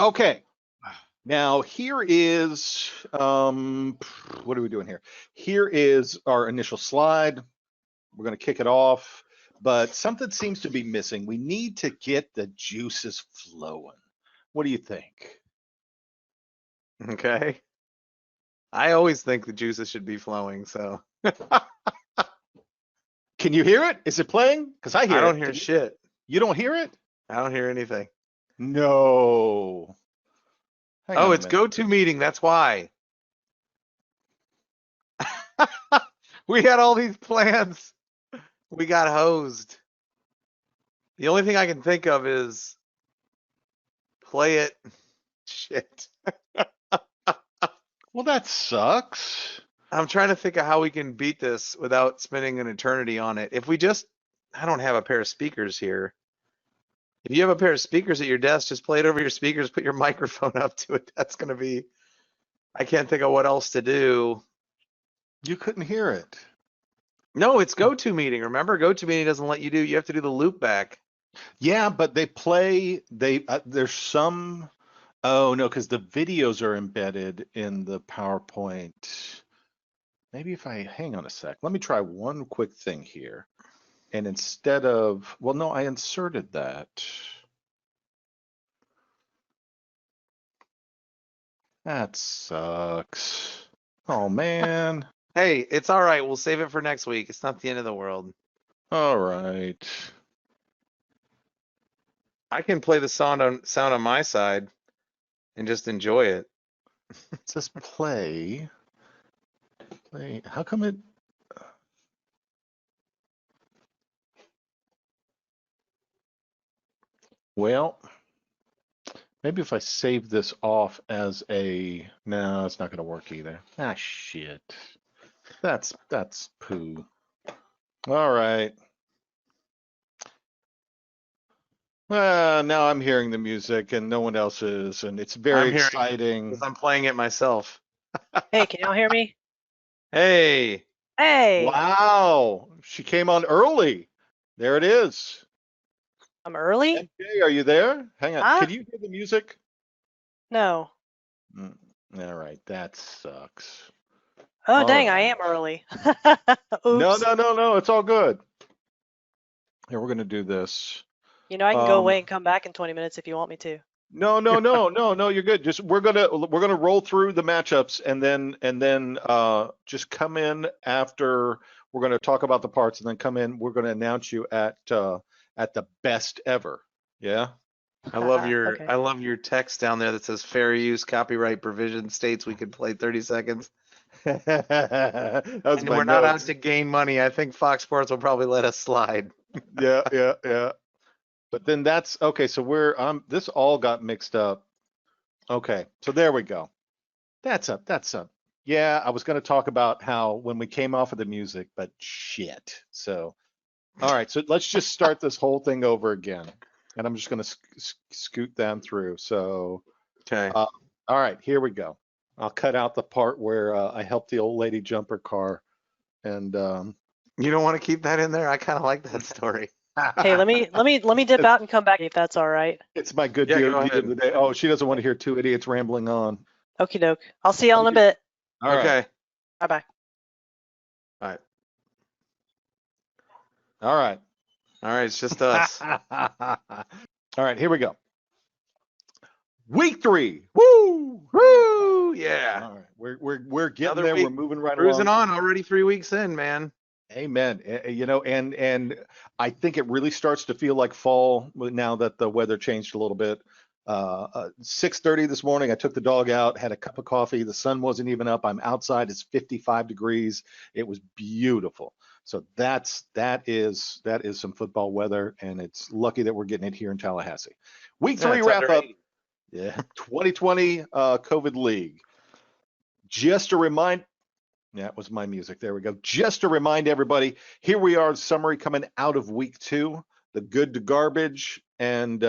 Okay. Now here is what are we doing here? Here is our initial slide. We're going to kick it off, but something seems to be missing. We need to get the juices flowing. What do you think? Okay. I always think the juices should be flowing, so Can you hear it? Is it playing? Because I I hear don't it. hear Can you? shit. You don't hear it? I don't hear anything. No. Hang Oh, on a it's minute. GoToMeeting, that's why. We had all these plans. We got hosed. The only thing I can think of is play it. Shit. Well, that sucks. I'm trying to think of how we can beat this without spending an eternity on it. If we just, I don't have a pair of speakers here. If you have a pair of speakers at your desk, just play it over your speakers, put your microphone up to it. That's going to be, I can't think of what else to do. You couldn't hear it. No, it's GoToMeeting. Remember, GoToMeeting doesn't let you do, you have to do the loop back. Yeah, but there's some. Oh no, because the videos are embedded in the PowerPoint. Maybe if I hang on a sec, let me try one quick thing here. And instead of, well, no, I inserted that. That sucks. Oh man. Hey, it's all right. We'll save it for next week. It's not the end of the world. All right. I can play the sound on my side and just enjoy it. It says play. Play. How come it? Well, maybe if I save this off as a, no, it's not going to work either. Ah, shit. That's poo. All right. Now I'm hearing the music and no one else is, and it's very I'm hearing it because exciting. I'm playing it myself. Hey, can y'all hear me? Hey, Hey, Wow, she came on early. There it is. I'm early? MJ, are you there? Hang on. Huh? Can you hear the music? No. Mm, all right, that sucks. Oh, All dang, I right. am early. No, Oops. no, no, no. It's all good. Here, we're gonna do this. You know, I can go Um, away and come back in 20 minutes if you want me to. no, no, no, no, no. You're good. Just we're gonna roll through the matchups and then just come in after we're gonna talk about the parts and then come in. We're gonna announce you at the best ever. Yeah. Okay. I love your text down there that says fair use copyright provision states we can play 30 seconds. That was And my we're not out notes. to gain money. I think Fox Sports will probably let us slide. Yeah, yeah, yeah. But then that's okay. So this all got mixed up. Okay, so there we go. That's up. Yeah, I was going to talk about how when we came off of the music, but shit. So, all right, so let's just start this whole thing over again. And I'm just going to scoot them through. So, Okay. uh, all right, here we go. I'll cut out the part where I helped the old lady jump her car. And You don't want to keep that in there? I kind of like that story. Hey, let me dip out and come back if that's all right. it's my good Yeah, deal, go deed of ahead. the day. Oh, she doesn't want to hear two idiots rambling on. Okie doke. I'll see y'all in a Okay. bit. All right. Okay. Bye bye. All right. All right. All right. It's just us. All right, here we go. Week 3. Woo! Woo! Yeah. All right. We're getting Another there. We're week. moving right Cruising along. on already 3 weeks in, man. Amen. You know, and I think it really starts to feel like fall now that the weather changed a little bit. 6:30 this morning, I took the dog out, had a cup of coffee. The sun wasn't even up. I'm outside. It's 55 degrees. It was beautiful. So that is some football weather, and it's lucky that we're getting it here in Tallahassee. Week Yeah, 3 it's wrap under up. 80. Yeah, 2020 COVID League. Just to remind That was my music. There we go. Just to remind everybody, here we are, summary coming out of week 2, the good to garbage, and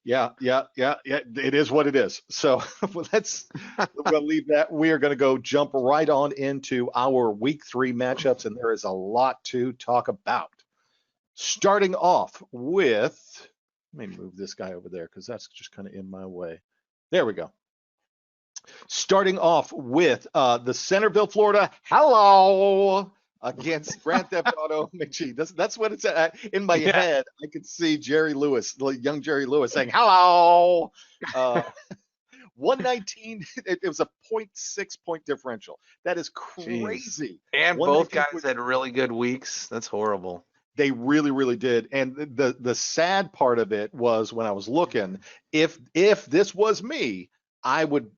yeah, it is what it is. So we'll leave that. We are going to go jump right on into our week 3 matchups, and there is a lot to talk about. Starting off with Let me move this guy over there because that's just kind of in my way. There we go. Starting off with the Centerville, Florida, hello against Grand Theft Auto McGee. That's what it's at. In my Yeah. head. I could see Jerry Lewis, young Jerry Lewis, saying hello. 119. It was a 0.6 point differential. That is crazy. And 119 both guys was- had really good weeks. That's horrible. They really, really did. And the sad part of it was when I was looking, if this was me, I would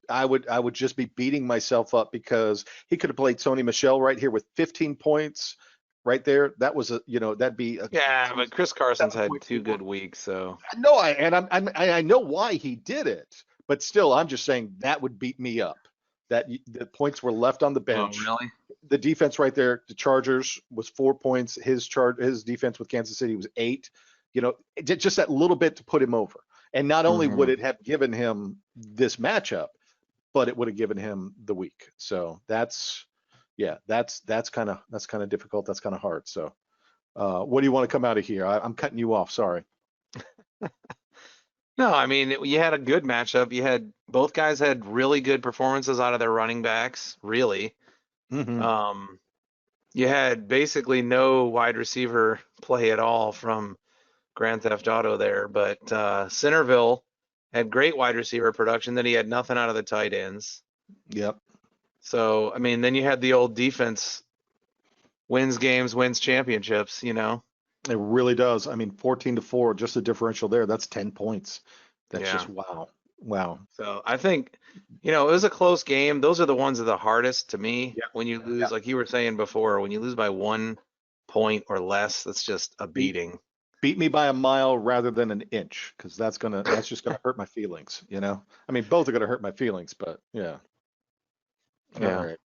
just be beating myself up because he could have played Sony Michel right here with 15 points right there. That was that'd be a, Yeah, but Chris Carson's had 7.4. 2 good weeks, so No, I know why he did it, but still, I'm just saying that would beat me up. That the points were left on the bench. Oh, really? The defense right there, the Chargers was 4 points. His defense with Kansas City was 8. Just that little bit to put him over. And not only would it have given him this matchup, but it would have given him the week. So that's kind of difficult. That's kind of hard. So what do you want to come out of here? I'm cutting you off. Sorry. No, I mean, you had a good matchup. Both guys had really good performances out of their running backs, really. Mm-hmm. You had basically no wide receiver play at all from Grand Theft Auto there, but Centerville had great wide receiver production. Then he had nothing out of the tight ends. Yep. So, I mean, then you had the old defense wins games, wins championships, It really does. I mean, 14-4, just the differential there. That's 10 points. That's Yeah. just wow. Wow. So I think, it was a close game. Those are the ones that are the hardest to me Yeah. when you lose, Yeah. like you were saying before, when you lose by 1 point or less, that's just a beating. Beat me by a mile rather than an inch, because that's just gonna hurt my feelings. I mean, both are gonna hurt my feelings, but yeah. Yeah. All right.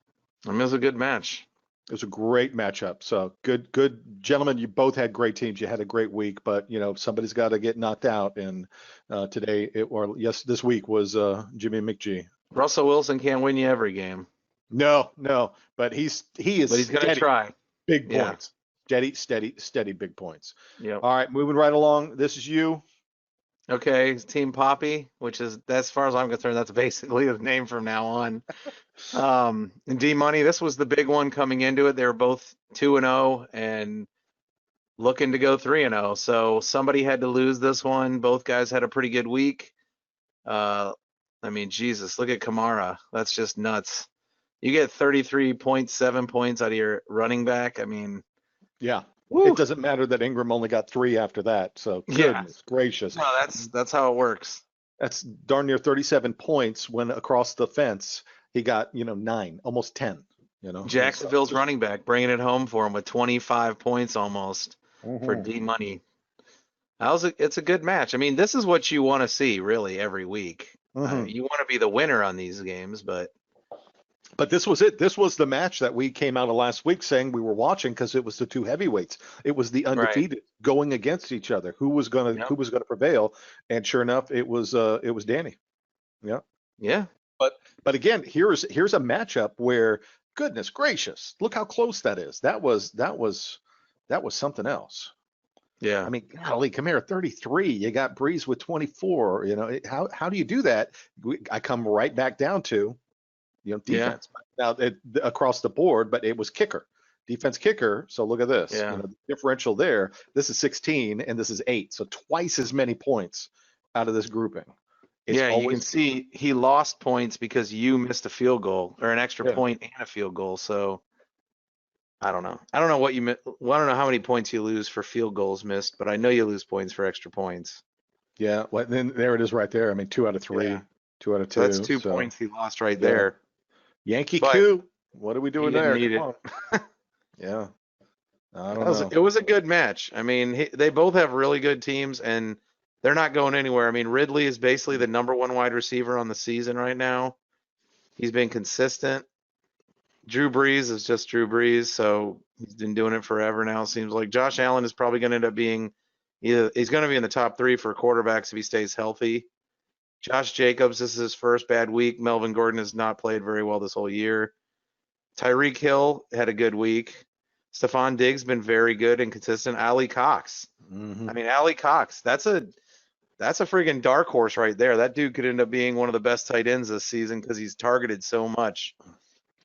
I mean, it was a good match. It was a great matchup. So good, gentlemen. You both had great teams. You had a great week, but somebody's got to get knocked out. And this week was Jimmy McGee. Russell Wilson can't win you every game, No, but he is. but he's going to steady, try. big Yeah. points. Steady big points. Yep. All right, moving right along. This is you. Okay, Team Poppy, which is, as far as I'm concerned, that's basically the name from now on. And D Money, this was the big one coming into it. They were both 2-0 and looking to go 3-0. So somebody had to lose this one. Both guys had a pretty good week. I mean, Jesus, look at Kamara. That's just nuts. You get 33.7 points out of your running back. I mean, Yeah. woo. It doesn't matter that Ingram only got 3 after that. So Yeah. goodness gracious. No, that's how it works. That's darn near 37 points when across the fence he got 9, almost 10. Jacksonville's running back bringing it home for him with 25 points almost for Mhm. D Money. It's a good match. I mean, this is what you want to see really every week. Mhm. You want to be the winner on these games, but But this was it. This was the match that we came out of last week saying we were watching because it was the two heavyweights. It was the undefeated going against each other. Who was gonna prevail? And sure enough, it was Danny. Yeah. yeah, But again, here's a matchup where goodness gracious, look how close that is. That was something else. yeah. I mean, golly, come here, 33. You got Breeze with 24. How do you do that? I come right back down to defense. Now across the board, but it was defense kicker. So look at this. Yeah. The differential there. This is 16 and this is 8. So twice as many points out of this grouping. You can see he lost points because you missed a field goal or an extra Yeah. point and a field goal. So I don't know. I don't know what I don't know how many points you lose for field goals missed, but I know you lose points for extra points. Yeah. Well, then there it is right there. I mean, 2 out of 3, Yeah. 2 out of 2. So that's 2 points he lost right Yeah. there. Yankee But coup. What are we doing didn't there? need Come on. Yeah. I don't know. It was a good match. I mean, they both have really good teams, and they're not going anywhere. I mean, Ridley is basically the number 1 wide receiver on the season right now. He's been consistent. Drew Brees is just Drew Brees, so he's been doing it forever now. It seems like Josh Allen is probably going to end up being he's going to be in the top 3 for quarterbacks if he stays healthy. Josh Jacobs, this is his first bad week. Melvin Gordon has not played very well this whole year. Tyreek Hill had a good week. Stephon Diggs been very good and consistent. Ali Cox. Mhm. I mean, Ali Cox, that's a That's a friggin' dark horse right there. That dude could end up being one of the best tight ends this season because he's targeted so much.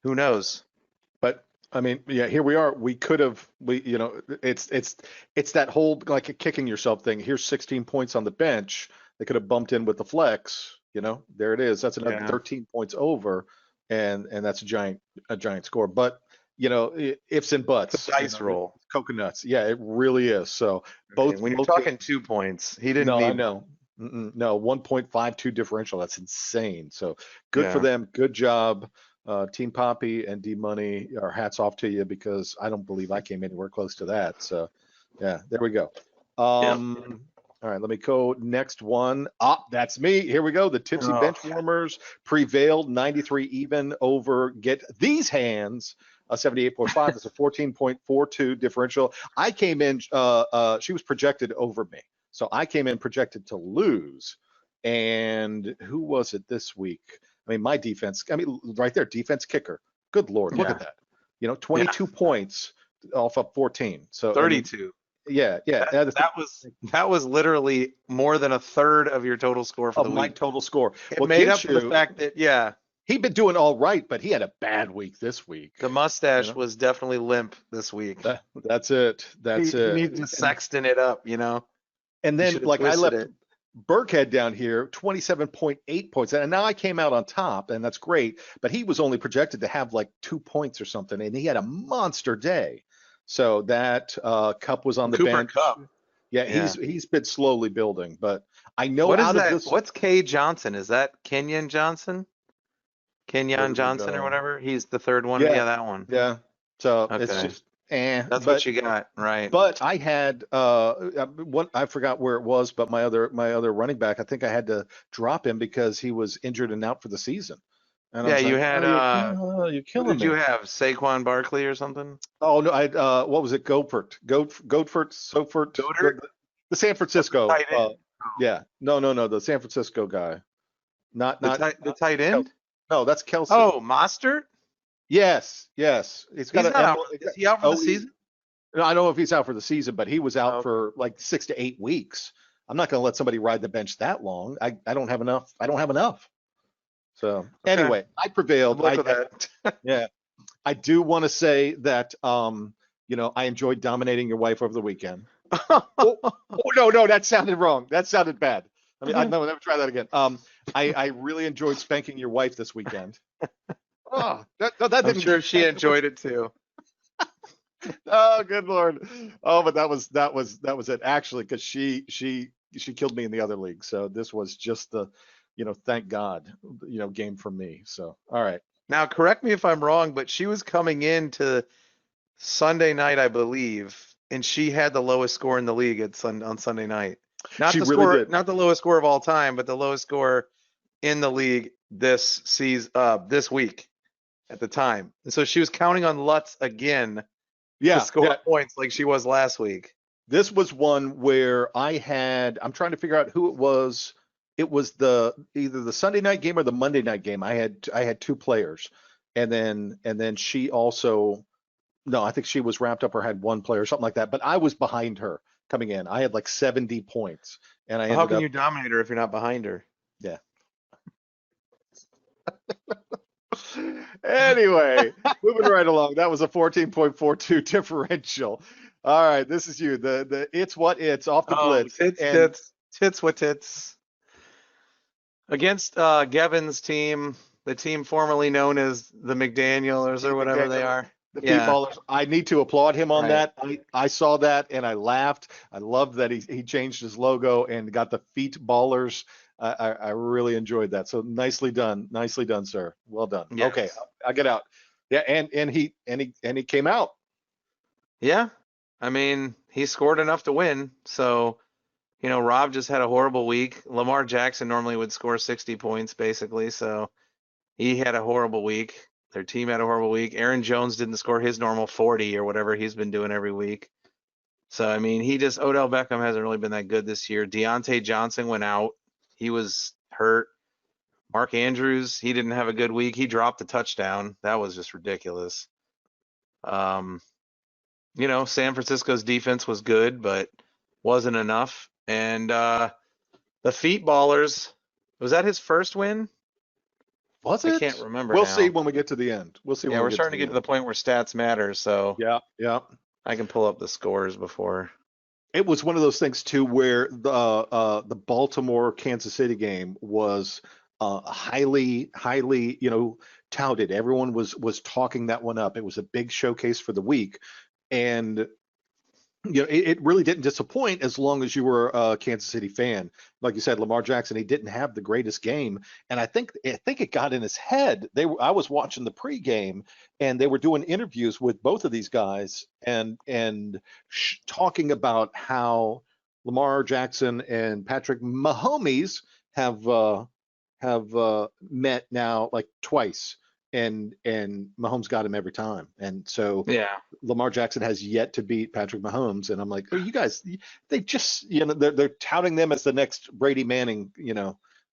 Who knows? But I mean, yeah, here we are. We could have, it's that whole like kicking yourself thing. Here's 16 points on the bench. They could have bumped in with the flex. There it is. That's another Yeah. 13 points over, and that's a giant score. But ifs and buts. It's a dice roll. Coconuts. Yeah, it really is. So both. When you're both talking games- 2 points, he didn't no, need. I know. No, 1.52 differential. That's insane. So good for Yeah. them. Good job. Team Poppy and D Money, our hats off to you because I don't believe I came anywhere close to that. So, yeah, there we go. All right, let me go next one. That's me. Here we go. The Tipsy Oh. Bench Warmers prevailed 93 even over Get These Hands. 78.5. That's a 14.42 differential. I came in. She was projected over me, so I came in projected to lose. And who was it this week? I mean, my defense, right there, defense kicker. Good Lord, look Yeah. at that. 22 points off of 14. So 32. Yeah. That was literally more than a third of your total score for of the my week. total score. It Well, made up for the Ginshu, fact that he'd been doing all right, but he had a bad week this week. the mustache You know? was definitely limp this week. That's it. That's he it. needs to sexton it up, And then, should've like, I twisted left it. Burkhead down here, 27.8 points. And now I came out on top, and that's great. But he was only projected to have like 2 points or something, and he had a monster day. So that Cup was on the Cooper bench. Kupp. Yeah, Yeah. he's been slowly building, but I know What is out that? of this. What's K Johnson? Is that Kenyon Johnson? Where Kenyon did we Johnson or go? whatever? He's the third one. Yeah. Yeah, that one. Yeah. So it's Okay. just That's but, what you got, right? But I had what I forgot where it was, but my other running back, I think I had to drop him because he was injured and out for the season. And I Yeah, was you like, had you're who killing did you me. have? Saquon Barkley or something? Oh no, I what was it? Goatford, Sofert, Goddard? the San Francisco. Tight end. Yeah, no, the San Francisco guy. Not The tight end? No, that's Kelsey. Oh, Mostert? Yes. He's got He's an not out. emblem. Is he out for the season? I don't know if he's out for the season, but he was out Oh. for like 6 to 8 weeks. I'm not going to let somebody ride the bench that long. I don't have enough. I don't have enough. So anyway, I prevailed. Good luck with that. Yeah, I do want to say that I enjoyed dominating your wife over the weekend. Oh no, that sounded wrong. That sounded bad. I mean, no, let me try that again. I really enjoyed spanking your wife this weekend. Oh, that I'm didn't. sure she enjoyed it too. Oh, good Lord. Oh, but that was it actually, because she killed me in the other league. So this was just the, thank God, game for me. So, all right. Now, correct me if I'm wrong, but she was coming into Sunday night, I believe, and she had the lowest score in the league on Sunday night. Not She the really score, did. not the lowest score of all time, but the lowest score in the league this week at the time. And so she was counting on Lutz again to score points like she was last week. This was one where I'm trying to figure out who it was. It was either the Sunday night game or the Monday night game. I had two players, and then she also, no, I think she was wrapped up or had one player or something like that. But I was behind her coming in. I had like 70 points, and I ended How can up, you dominate her if you're not behind her? Yeah. Anyway, moving right along. That was a 14.42 differential. All right, this is you. The it's off the blitz. Tits with tits. Against Gevin's team, the team formerly known as the McDaniels or whatever they are. The feet ballers. I need to applaud him on Right. that. I saw that and I laughed. I loved that he changed his logo and got the feet ballers. I really enjoyed that. So nicely done, sir. Well done. Yes. Okay, I get out. Yeah, and he came out. Yeah. I mean, he scored enough to win. So, Rob just had a horrible week. Lamar Jackson normally would score 60 points basically. So he had a horrible week. Their team had a horrible week. Aaron Jones didn't score his normal 40 or whatever he's been doing every week. So, I mean, Odell Beckham hasn't really been that good this year. Deontay Johnson went out. He was hurt. Mark Andrews, he didn't have a good week. He dropped a touchdown. That was just ridiculous. San Francisco's defense was good, but wasn't enough. And The Feet Ballers. Was that his first win? Was I it? can't remember We'll now. see when we get to the end. We'll see Yeah, when we're we get starting to get to the end. point where stats matter, so Yeah, yeah. I can pull up the scores before. It was one of those things too where the Baltimore Kansas City game was highly touted. Everyone was talking that one up. It was a big showcase for the week, and it really didn't disappoint as long as you were a Kansas City fan. Like you said, Lamar Jackson, he didn't have the greatest game, and I think it got in his head. I was watching the pregame, and they were doing interviews with both of these guys, and talking about how Lamar Jackson and Patrick Mahomes have met now like twice, and Mahomes got him every time, and so Yeah. Lamar Jackson has yet to beat Patrick Mahomes, and I'm like, oh, you guys, they just, they're touting them as the next Brady Manning,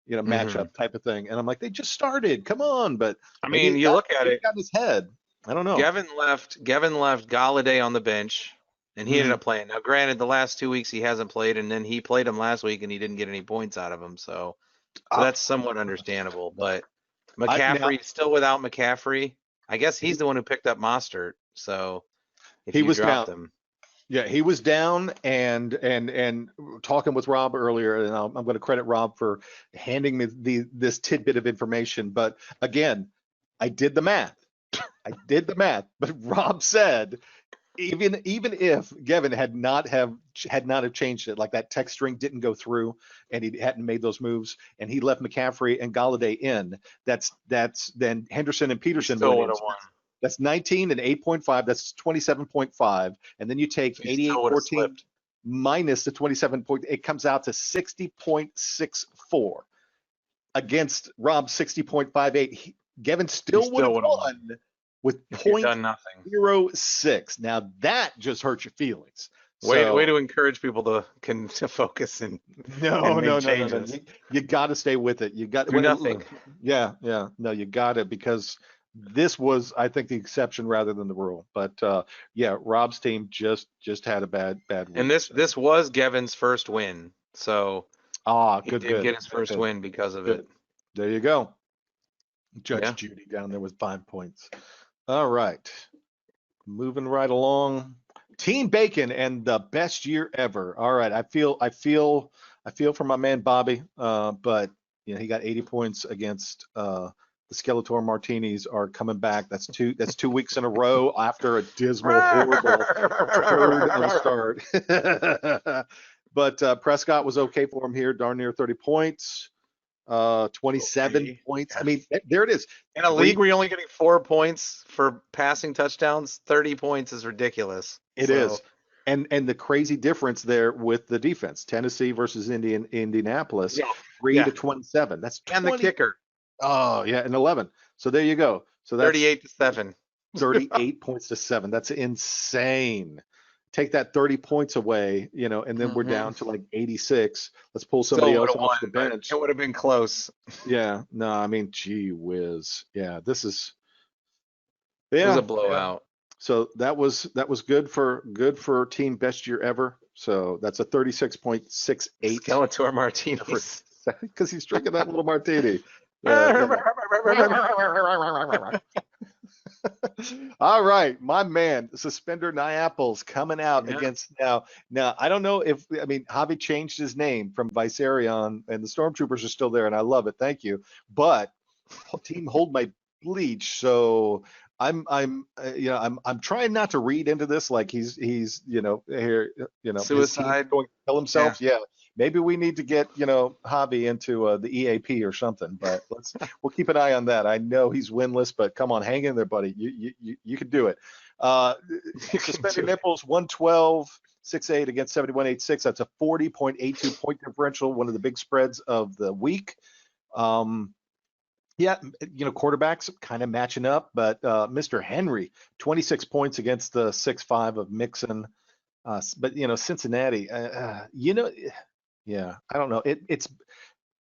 matchup type of thing, and I'm like, they just started, come on, but I maybe mean, you look at maybe it. got in his head. I don't know. Gavin left Galladay on the bench, and he ended Mhm. up playing. Now, granted, the last 2 weeks he hasn't played, and then he played him last week, and he didn't get any points out of him. So Uh, that's somewhat understandable. But now McCaffrey, still without McCaffrey, I guess he's the one who picked up Mostert. So if he you was dropped down. him, Yeah, he was down, and talking with Rob earlier, and I'm going to credit Rob for handing me this tidbit of information. But again, I did the math. But Rob said even if Gavin had not have changed it, like that text string didn't go through, and he hadn't made those moves, and he left McCaffrey and Galladay in, that's then Henderson and he Peterson still went would in. have So won. that's 19 and 8.5. That's 27.5. And then you take He still would have 88.14 slipped. minus the 27 point. It comes out to 60.64 against Rob's 60.58. Gavin still would have would've won. won with If you'd done nothing. 0.06. Now that just hurts your feelings. Way So, to encourage people to focus and no. make changes. You got to stay with it. You got Do nothing. Yeah. No, you got it, because this was, I think, the exception rather than the rule. But yeah, Rob's team just had a bad week. And this was Gavin's first win, so he good, did get his first win because of Good. it. There you go. Judge Yeah. Judy down there with 5 points. All right. Moving right along. Team Bacon and the best year ever. All right. I feel for my man Bobby, but he got 80 points against the Skeletor Martinis are coming back. That's 2 weeks in a row after a dismal, horrible third of a start. But Prescott was okay for him here, darn near 30 points. 27 Okay. points. I mean, there it is. In a league where you're only getting 4 points for passing touchdowns, 30 points is ridiculous. It is. And the crazy difference there with the defense, Tennessee versus Indianapolis, 3-27. That's 20. And the kicker. Oh yeah, and 11. So there you go. So that's 38-7. 38 points to 7. That's insane. Take that 30 points away, and then we're down to like 86. Let's pull somebody else off the bench. It would have been close. Yeah. No, I mean, gee whiz. Yeah, this is. It was Yeah. a blowout. So that was good for team best year ever. So that's a 36.68 Skeletor Martinez. because he's drinking that little martini. All right, my man, Suspender Niapples coming out against now. I don't know Javi changed his name from Viserion, and the Stormtroopers are still there, and I love it. Thank you. But team Hold My Bleach, so I'm trying not to read into this like he's here Suicide, going to kill himself. Yeah. Maybe we need to get Javi into the EAP or something. But we'll keep an eye on that. I know he's winless, but come on, hang in there, buddy. You can do it. Suspended Nipples 112.68 against 71.86. That's a 40.82 point differential. One of the big spreads of the week. Yeah, quarterbacks kind of matching up, but Mr. Henry, 26 points against the 6'5" of Mixon. But Cincinnati, yeah, I don't know. It's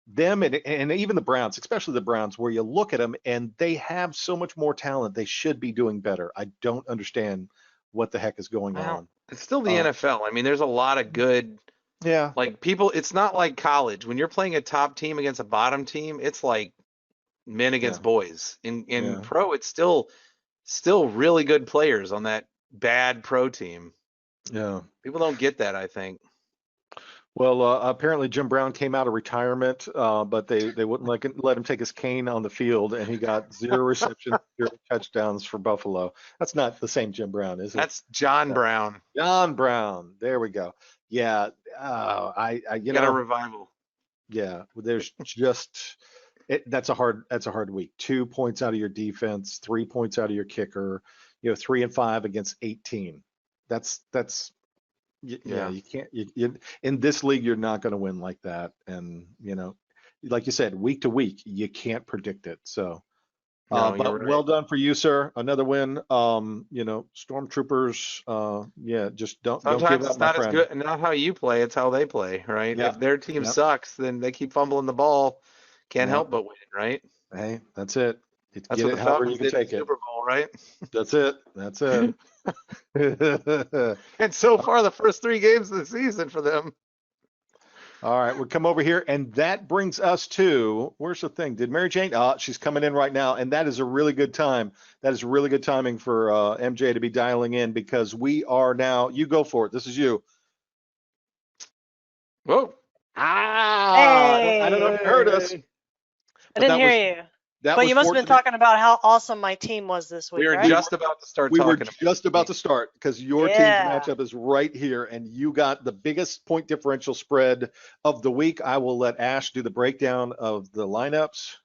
them and even the Browns, especially the Browns, where you look at them and they have so much more talent. They should be doing better. I don't understand what the heck is going on. It's still the NFL. I mean, there's a lot of good Yeah. Like people, it's not like college. When you're playing a top team against a bottom team, it's like men Yeah. against boys. In Yeah. pro, it's still really good players on that bad pro team. Yeah. People don't get that, I think. Well, apparently Jim Brown came out of retirement, but they wouldn't let him take his cane on the field, and he got 0 receptions, 0 touchdowns for Buffalo. That's not the same Jim Brown, is it? That's John Yeah. Brown. John Brown. There we go. Yeah. You Got a know, revival. yeah. There's just that's a hard week. 2 points out of your defense, 3 points out of your kicker. 3 and 5 against 18. That's yeah, Yeah. you can't in this league you're not going to win like that, and like you said, week to week you can't predict it. So No, you're but right. well done for you, sir. Another win. Stormtroopers, yeah, just don't give Sometimes up, it's my not as friend. good, not how you play, it's how they play, right? Yeah. If their team Yeah. sucks, then they keep fumbling the ball. Can't Yeah. help but win, right? Hey, that's it. That's Get what it the however you Falcons can did in the take it. Super Bowl, right? That's it. That's it. And so far, the first 3 games of the season for them. All right, we'll come over here, and that brings us to, where's the thing? Did Mary Jane? She's coming in right now, and that is a really good time. That is really good timing for MJ to be dialing in, because we are now, you go for it. This is you. Whoa. I don't know if you heard us. I but didn't that was- hear you. That But was you must have been fortunate. talking about how awesome my team was this week, We were right? just about to start We were talking just about to start, because your team's Yeah. matchup is right here, and you got the biggest point differential spread of the week. I will let Ash do the breakdown of the lineups.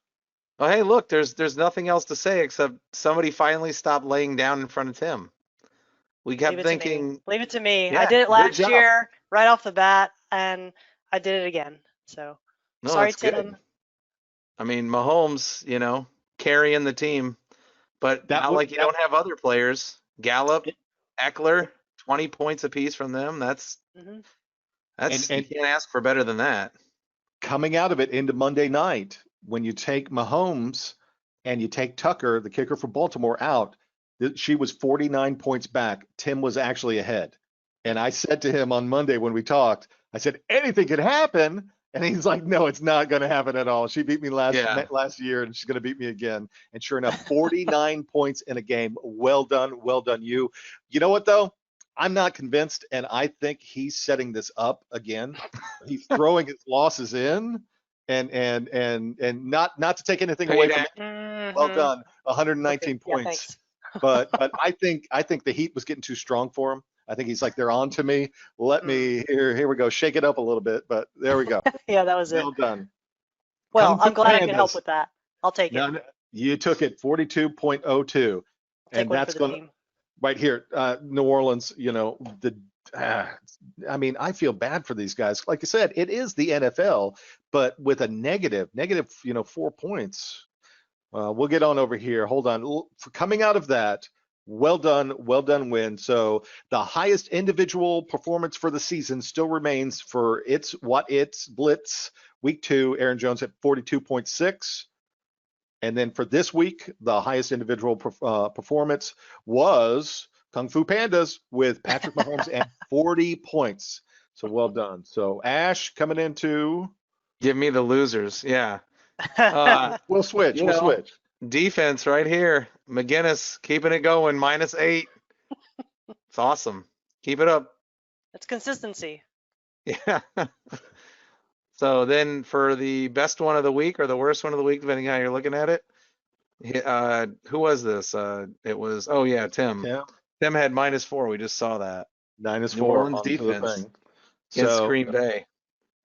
Oh, hey, look, there's nothing else to say except somebody finally stopped laying down in front of Tim. We kept Leave it to me. thinking, Leave it to me. Yeah, I did it good last job. year right off the bat, and I did it again. So no, sorry, that's good. Tim. I mean, Mahomes, carrying the team, but That not would- like you don't have other players. Gallup, Eckler, 20 points apiece from them. That's Mhm. you can't ask for better than that. Coming out of it into Monday night, when you take Mahomes and you take Tucker, the kicker for Baltimore, out, she was 49 points back. Tim was actually ahead. And I said to him on Monday when we talked, I said, anything could happen. And he's like, no, it's not going to happen at all. She beat me last year, and she's going to beat me again. And sure enough, 49 points in a game. Well done you. You know what, though? I'm not convinced, and I think he's setting this up again. He's throwing his losses in, and not to take anything away from it. Well Mhm. done, 119 Okay. Yeah, points. thanks. But I think the heat was getting too strong for him. I think he's like, they're on to me. Let me here we go, shake it up a little bit. But there we go. Yeah, that was it. Well done. Well, Kung I'm Fu glad I could help Pandas. with that. I'll take it. No, you took it 42.02, I'll take and one that's for the going to team. right here, New Orleans. I mean, I feel bad for these guys. Like I said, it is the NFL, but with a negative, 4 points. We'll get on over here. Hold on. For coming out of that, well done win. So the highest individual performance for the season still remains for It's Blitz week 2. Aaron Jones at 42.6. And then for this week, the highest individual performance was Kung Fu Pandas with Patrick Mahomes at 40 points. So well done. So Ash coming into. Give me the losers. Yeah. We'll switch. Switch. Defense right here. McGinnis keeping it going, -8. It's awesome. Keep it up. It's consistency. Yeah. So then for the best one of the week or the worst one of the week, depending on how you're looking at it, who was this? It was, Tim. Yeah. Tim had -4. We just saw that. -4 New Orleans onto the defense thing. against So Green Bay.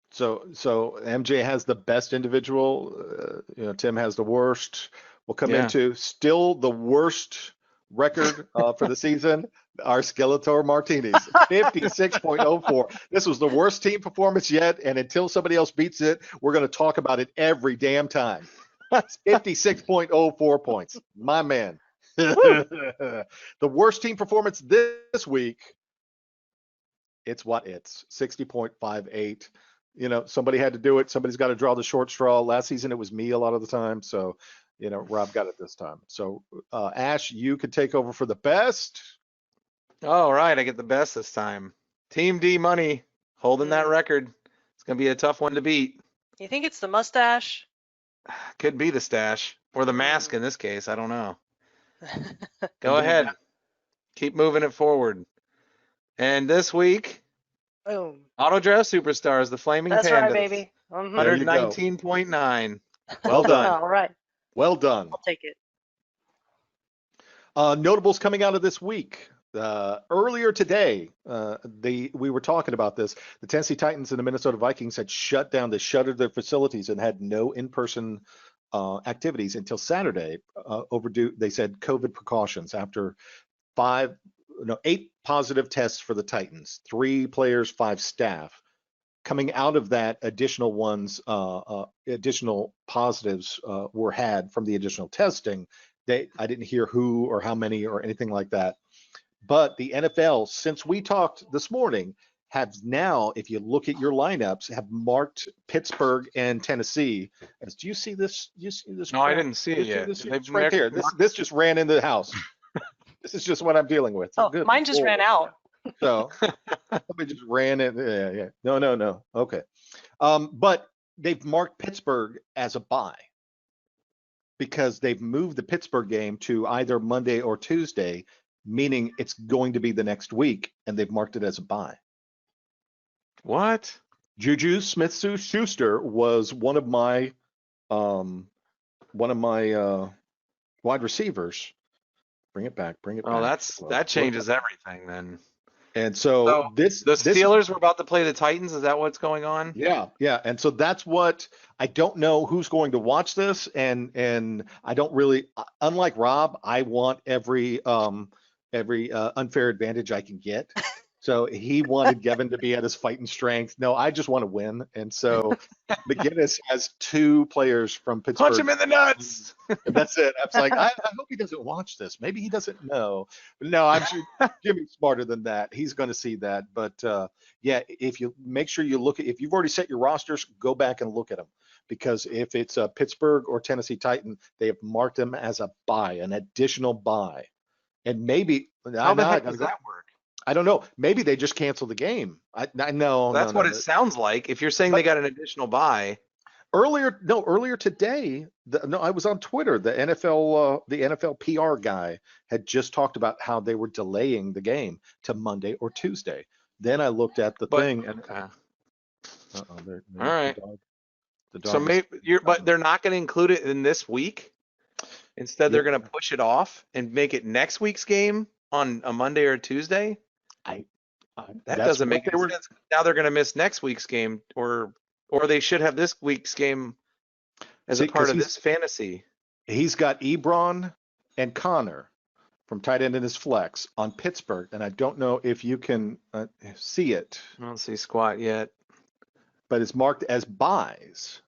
So MJ has the best individual. Tim has the worst. We'll come into still the worst record for the season. Our Skeletor Martinez, 56.04. This was the worst team performance yet, and until somebody else beats it, we're going to talk about it every damn time. 56.04 points, my man. The worst team performance this week. It's 60.58. Somebody had to do it. Somebody's got to draw the short straw. Last season, it was me a lot of the time. So, Rob got it this time. So, Ash, you could take over for the best. All right, I get the best this time. Team D money. holding that record. It's gonna be a tough one to beat. You think it's the mustache? Could be the stash or the mask in this case. I don't know. Go Could be ahead. that. Keep moving it forward. And this week, Boom. Auto Draft Superstars, the Flaming That's Pandas. right, baby. Mhm. There you go. 119.9. Well done. All right. Well done. I'll take it. Notables coming out of this week. Earlier today, we were talking about this. The Tennessee Titans and the Minnesota Vikings had shuttered their facilities and had no in-person activities until Saturday. Overdue, they said, COVID precautions after 8 positive tests for the Titans, 3 players, 5 staff. Coming out of that, additional positives were had from the additional testing. I didn't hear who or how many or anything like that. But the NFL, since we talked this morning, have now, if you look at your lineups, have marked Pittsburgh and Tennessee. Do you see this? Do you see this? No, I didn't see it yet. It's right there. This just ran into the house. This is just what I'm dealing with. Oh, Good mine just ran out. So somebody just ran it. Yeah. No. Okay. But they've marked Pittsburgh as a bye because they've moved the Pittsburgh game to either Monday or Tuesday, meaning it's going to be the next week, and they've marked it as a bye. What? Juju Smith-Schuster was one of my wide receivers. Bring it back. Oh, that changes everything then. And so the Steelers were about to play the Titans. Is that what's going on? Yeah. And so that's what I don't know who's going to watch this, and I don't really. Unlike Rob, I want every unfair advantage I can get. So he wanted Gavin to be at his fighting strength. No, I just want to win. And so McGinnis has 2 players from Pittsburgh. Punch him in the nuts. That's it. I was like, I hope he doesn't watch this. Maybe he doesn't know. But no, I'm sure Jimmy's smarter than that. He's going to see that. But yeah, if you make sure you look at, if you've already set your rosters, go back and look at them. Because if it's a Pittsburgh or Tennessee Titan, they have marked them as a bye, an additional bye. And maybe how the heck does that work? I don't know. Maybe they just cancel the game. I know. That's what it sounds like. If you're saying they got an additional bye. Earlier today, I was on Twitter. The NFL PR guy had just talked about how they were delaying the game to Monday or Tuesday. Then I looked at the thing and all right. The dog so maybe but they're not going to include it in this week. Instead, they're going to push it off and make it next week's game on a Monday or Tuesday. That doesn't make any sense. Now they're going to miss next week's game, or they should have this week's game as a part of this fantasy. He's got Ebron and Connor from tight end in his flex on Pittsburgh, and I don't know if you can see it. I don't see squat yet. But it's marked as buys.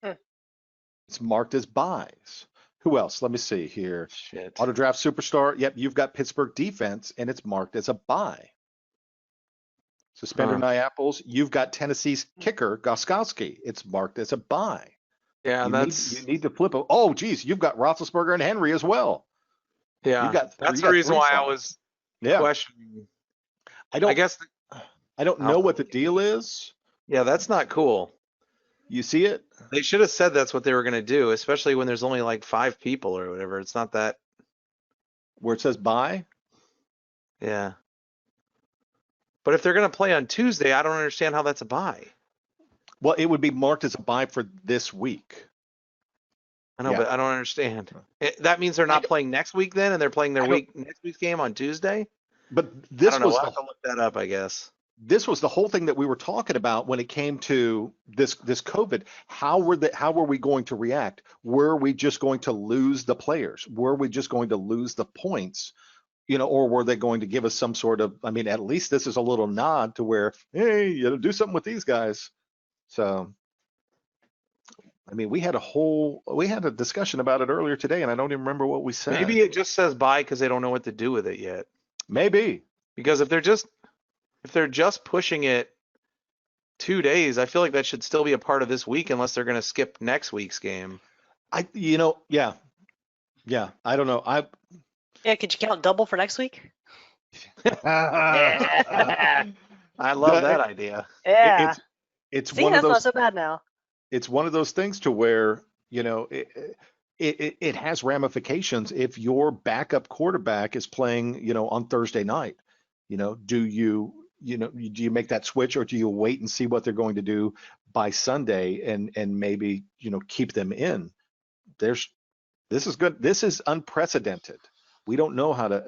It's marked as buys. Who else? Let me see here. Shit. Auto Draft Superstar. Yep, you've got Pittsburgh defense, and it's marked as a buy. Suspender Apples. You've got Tennessee's kicker, Gostkowski. It's marked as a buy. Yeah, you need to flip it. Oh, geez, you've got Roethlisberger and Henry as well. Yeah, that's the reason why I was questioning. I don't know what the deal is. Yeah, that's not cool. You see it? They should have said that's what they were going to do, especially when there's only like 5 people or whatever. It's not that. Where it says buy? Yeah. But if they're going to play on Tuesday, I don't understand how that's a buy. Well, it would be marked as a buy for this week. I know, but I don't understand. That means they're not playing next week then, and they're playing their next week's game on Tuesday? But this I don't know. We'll have to look that up, I guess. This was the whole thing that we were talking about when it came to this COVID. How were we going to react? Were we just going to lose the players? Were we just going to lose the points? Or were they going to give us some sort of, at least this is a little nod to where, hey, do something with these guys. So, we had a discussion about it earlier today, and I don't even remember what we said. Maybe it just says buy because they don't know what to do with it yet. Maybe. Because if they're just pushing it 2 days, I feel like that should still be a part of this week unless they're going to skip next week's game. Yeah. I don't know. Yeah, could you count double for next week? I love The- that idea. Yeah. It's See, one of that's not those so bad now. it's one of those things to where, you know, it has ramifications if your backup quarterback is playing, you know, on Thursday night. You know, do you make that switch, or do you wait and see what they're going to do by Sunday and maybe, you know, keep them in? This is good. This is unprecedented. We don't know how to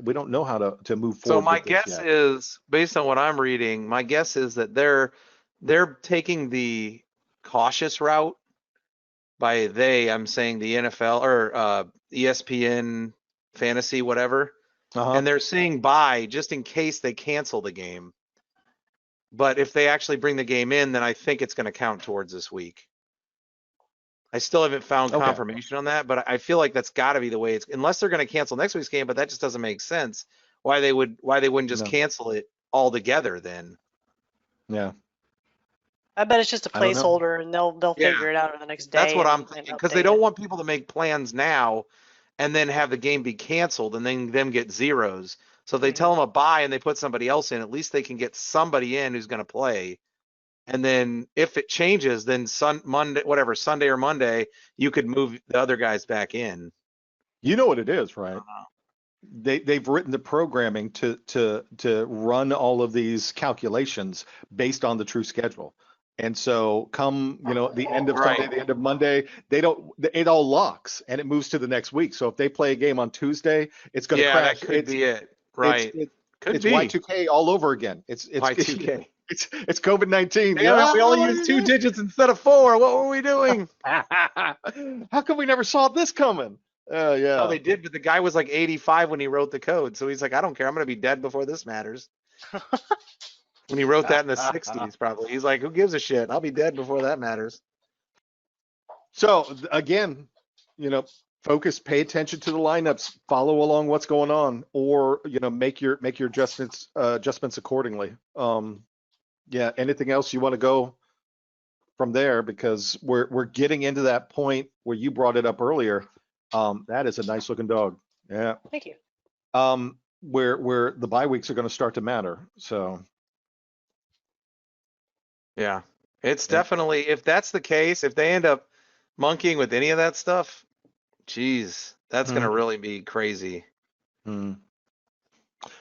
move So forward my with this guess yet. is, based on what I'm reading, my guess is that they're taking the cautious route. By they, I'm saying the NFL or ESPN fantasy, whatever. Uh-huh. And they're saying bye just in case they cancel the game. But if they actually bring the game in, then I think it's going to count towards this week. I still haven't found Okay. confirmation on that, but I feel like that's got to be the way it's, unless they're going to cancel next week's game, but that just doesn't make sense. Why they wouldn't just No. cancel it altogether then? Yeah. I bet it's just a I don't know. placeholder, and they'll Yeah. figure it out over the next day. That's what I'm and thinking, because update they don't it. want people to make plans now and then have the game be canceled and then them get zeros. So if they tell them a bye and they put somebody else in, at least they can get somebody in who's going to play. And then if it changes, then Sunday or Monday, you could move the other guys back in. You know what it is, right? They've written the programming to run all of these calculations based on the true schedule. And so come, you know, the end of Right. Sunday, the end of Monday, it all locks and it moves to the next week. So if they play a game on Tuesday, it's going to Yeah, crash. that could be it. Right. It's Could be. Y2K all over again. It's Y2K. It's COVID-19. Yeah, we only used 2 digits instead of 4. What were we doing? How come we never saw this coming? Yeah. Oh, they did, but the guy was like 85 when he wrote the code. So he's like, I don't care. I'm going to be dead before this matters. When he wrote that in the 60s, probably. He's like, who gives a shit? I'll be dead before that matters. So again, you know, focus, pay attention to the lineups, follow along what's going on, or, you know, make your adjustments accordingly. Yeah. Anything else you want to go from there, because we're getting into that point where you brought it up earlier. That is a nice looking dog. Yeah. Thank you. Where the bye weeks are going to start to matter. So Yeah. It's Yeah. definitely, if that's the case, if they end up monkeying with any of that stuff, geez, that's going to really be crazy. mm,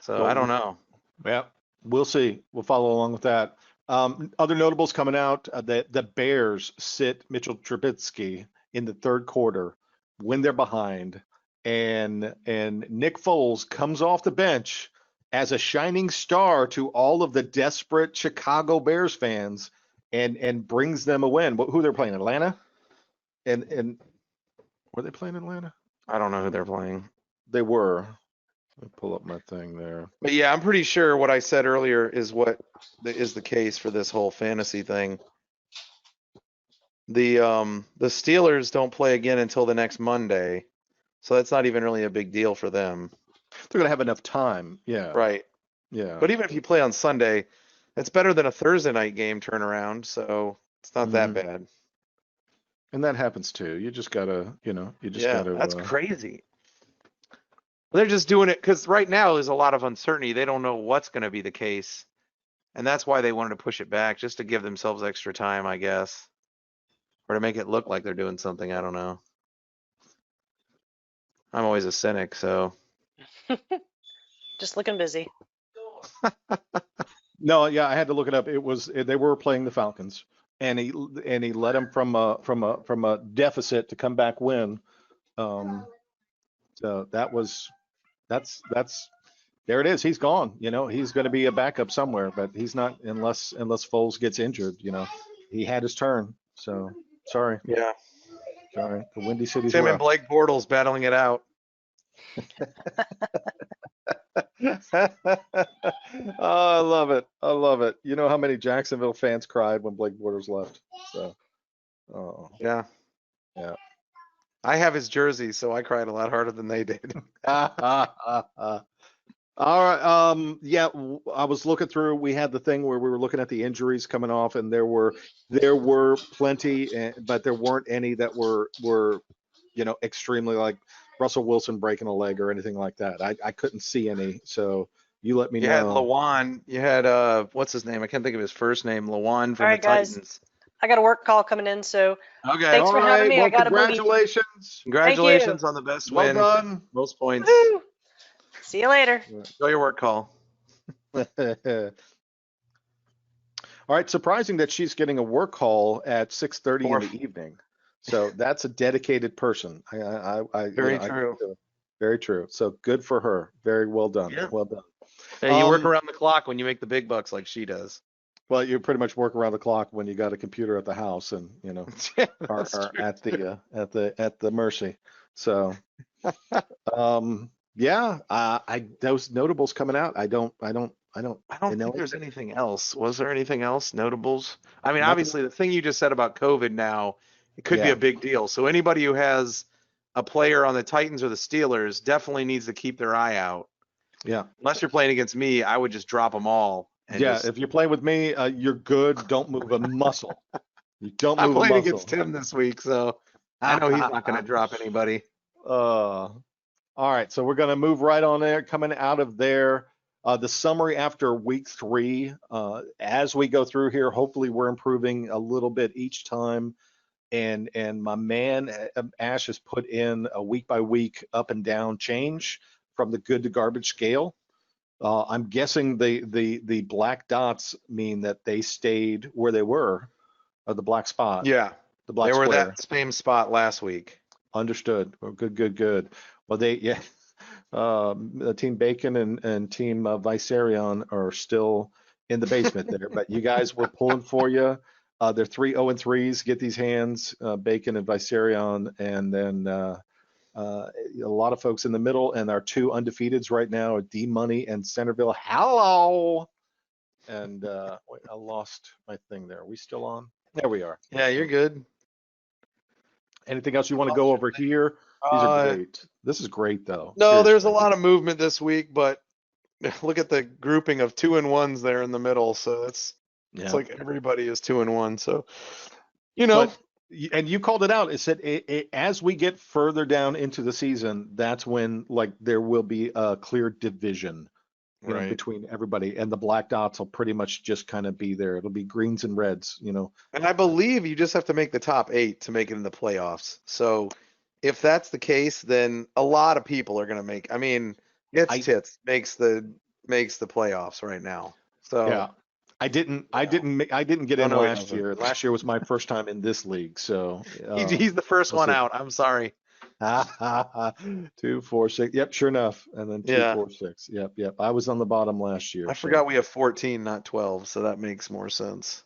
So Well, I don't know. yeah, we'll see. We'll follow along with that. Other notables coming out, the Bears sit Mitchell Trubisky in the third quarter when they're behind, and Nick Foles comes off the bench as a shining star to all of the desperate Chicago Bears fans, and brings them a win. Who they're playing? Atlanta? And were they playing Atlanta? I don't know who they're playing. They were. Let me pull up my thing there. But yeah, I'm pretty sure what I said earlier is what is the case for this whole fantasy thing. The Steelers don't play again until the next Monday, so that's not even really a big deal for them. They're gonna have enough time. Yeah. Right. Yeah. But even if you play on Sunday, it's better than a Thursday night game turnaround, so it's not that Mhm. bad. And that happens too. You just gotta, gotta. That's crazy. They're just doing it because right now there's a lot of uncertainty. They don't know what's going to be the case. And that's why they wanted to push it back, just to give themselves extra time, I guess. Or to make it look like they're doing something. I don't know. I'm always a cynic, so. Just looking busy. No, yeah, I had to look it up. They were playing the Falcons, and he led them from a deficit to come back win. So that's there it is. He's gone. You know, he's going to be a backup somewhere, but he's not unless Foles gets injured. You know, he had his turn. So sorry, Yeah. the Windy City's Tim and rough. Blake Bortles battling it out. Oh, I love it. I love it. You know how many Jacksonville fans cried when Blake Bortles left? So, oh, Yeah. Yeah. I have his jersey, so I cried a lot harder than they did. All right. Yeah, I was looking through. We had the thing where we were looking at the injuries coming off, and there were plenty, but there weren't any that were extremely, like Russell Wilson breaking a leg or anything like that. I couldn't see any. So, You let me You had know. Lawan. You had what's his name? I can't think of his first name. Lawan from All right, the guys. Titans. I got a work call coming in, so Okay. Thanks for having me. I Well, got a boogie. congratulations. Congratulations on the best Well win. done. Most points. woohoo! See you later. Enjoy your work call. All right, surprising that she's getting a work call at 6:30 in the evening. So that's a dedicated person. Very true. Very true. So good for her. Very well done. Yeah. Well done. Hey, you work around the clock when you make the big bucks like she does. Well, you pretty much work around the clock when you got a computer at the house and, you know, are at the mercy. So, yeah, those notables coming out. I don't think there's anything else. Was there anything else notables? I mean, Nothing. obviously the thing you just said about COVID now, it could be Yeah. a big deal. So anybody who has a player on the Titans or the Steelers definitely needs to keep their eye out. Yeah. Unless you're playing against me, I would just drop them all. And Yeah. If you're playing with me, you're good. Don't move a muscle. You don't move I'm playing a muscle. against Tim this week, so I know he's not going to drop anybody. All right. So we're going to move right on there. Coming out of there, the summary after week 3. As we go through here, hopefully we're improving a little bit each time. And my man Ash has put in a week by week up and down change from the good to garbage scale. I'm guessing the black dots mean that they stayed where they were, or the black spot. Yeah, the black they were square. that same spot last week. Understood. Well, good. Well, Team Bacon and Team Vicerion are still in the basement there, but you guys were pulling for you. They're 3-0-3s. Get these hands, Bacon and Vicerion, and then a lot of folks in the middle, and our 2 undefeateds right now are D Money and Centerville. Hello. And wait, I lost my thing there. Are we still on? There we are. Yeah, you're good. Anything else you want to go over here? These are great. This is great, though. No, Seriously. there's a lot of movement this week, but look at the grouping of 2-1s there in the middle. So it's like everybody is 2-1. So, you know. And you called it out. It said as we get further down into the season, that's when like there will be a clear division between everybody, and the black dots will pretty much just kind of be there. It'll be greens and reds, you know. And I believe you just have to make the top 8 to make it in the playoffs. So if that's the case, then a lot of people are going to make. I mean, Tits makes the playoffs right now. So yeah, I didn't get in last year. Last year was my first time in this league, so he's the first one out. I'm sorry. 2, 4, 6. Yep, sure enough. And then 2, 4, 6. Yep. I was on the bottom last year. I forgot we have 14, not 12, so that makes more sense.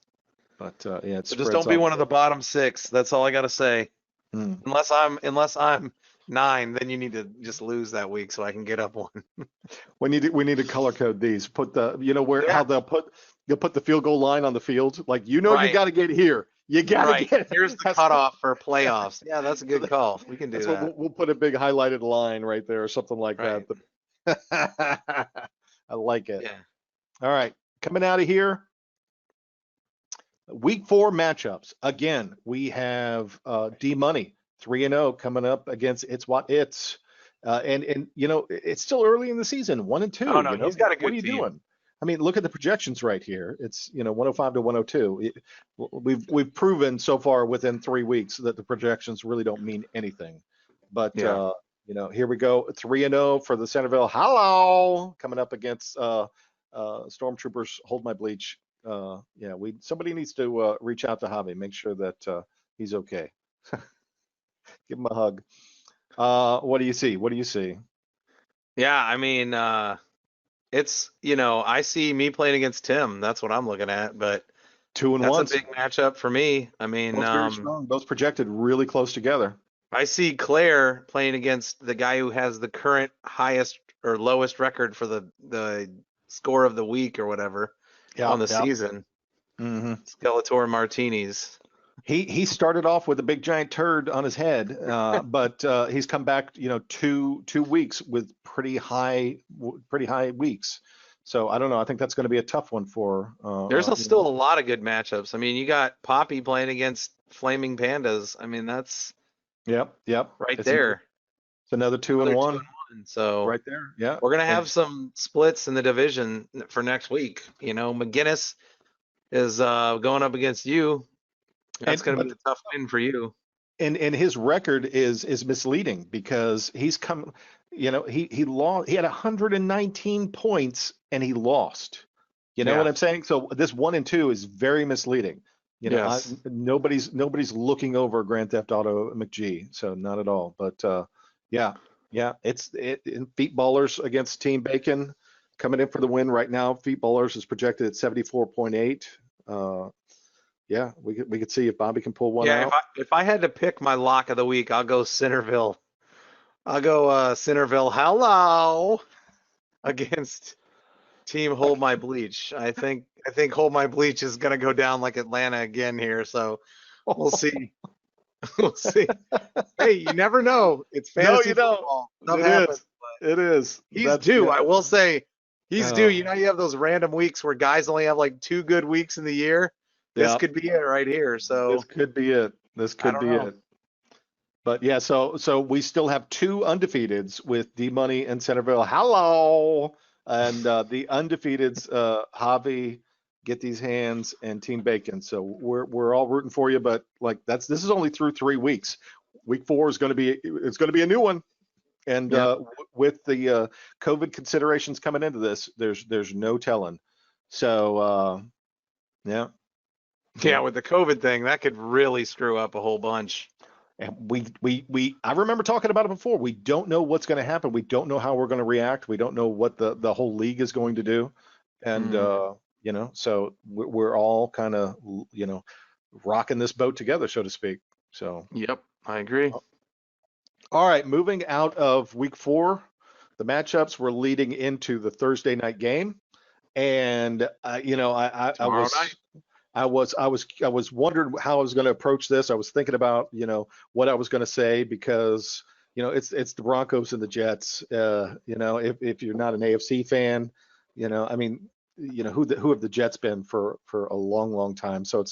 But yeah, so just don't be one of the bottom 6. That's all I got to say. Unless I'm 9, then you need to just lose that week so I can get up 1. We need to color code these. Put the how they'll put the field goal line on the field. Like you got to get here. You got to get. Here's the cutoff for playoffs. Yeah, that's a good call. We can do that. We'll put a big highlighted line right there or something like that. I like it. Yeah. All right, coming out of here. Week 4 matchups. Again, we have D Money 3-0 coming up against It's What It's. And you know, it's still early in the season, 1-2. Oh no, you know? he's got a good What are you team. doing? I mean, look at the projections right here. It's 105 to 102. We've proven so far within 3 weeks that the projections really don't mean anything. But here we go, 3-0 for the Centerville. Hello, coming up against Stormtroopers. Hold my bleach. Somebody needs to reach out to Javi, make sure that he's okay. Give him a hug. What do you see? Yeah, I mean, it's, I see me playing against Tim. That's what I'm looking at, but 2-1. That's a big matchup for me. I mean, both very strong. Both projected really close together. I see Claire playing against the guy who has the current highest or lowest record for the score of the week or whatever on the season. Mm-hmm. Skeletor Martinis. He started off with a big giant turd on his head, but he's come back, 2 weeks with pretty high weeks. So I don't know. I think that's going to be a tough one for. There's still a lot of good matchups. I mean, you got Poppy playing against Flaming Pandas. I mean, that's yep right there. It's another 2-1. one. So right there. Yeah. we're gonna And- have some splits in the division for next week. McGinnis is going up against you. That's gonna be a tough win for you. And his record is misleading because he's come, he lost. He had 119 points and he lost. You know Yeah. what I'm saying? So this 1 and 2 is very misleading. Yes. Nobody's looking over Grand Theft Auto McGee, so not at all. But yeah, it's Feet Ballers against Team Bacon coming in for the win right now. Feet Ballers is projected at 74.8. Yeah, we could see if Bobby can pull one out. If I had to pick my lock of the week, I'll go Centerville. I'll go Centerville. Hello against Team Hold My Bleach. I think Hold My Bleach is gonna go down like Atlanta again here. So we'll see. We'll see. Hey, you never know. It's fantasy you don't. football. Stuff It happens. is. It is. He's That's- due. yeah. I will say he's due. Oh. You have those random weeks where guys only have like 2 good weeks in the year. This Yeah. could be it right here. So This could be it. This could don't be know. it. But yeah, so we still have 2 undefeateds with D Money and Centerville. Hello. And the undefeateds, Javi, Get These Hands, and Team Bacon. So we're all rooting for you, but like this is only through 3 weeks. Week 4 is going to be a new one. And with the COVID considerations coming into this, there's no telling. So yeah. yeah, with the COVID thing, that could really screw up a whole bunch. And I remember talking about it before. We don't know what's going to happen. We don't know how we're going to react. We don't know what the whole league is going to do. And, so we're all kind of, rocking this boat together, so to speak. So, Yep, I agree. all right, moving out of week 4, the matchups were leading into the Thursday night game. And, Tomorrow night. I was wondering how I was going to approach this. I was thinking about, what I was going to say because, it's the Broncos and the Jets. If you're not an AFC fan, who have the Jets been for a long, long time. So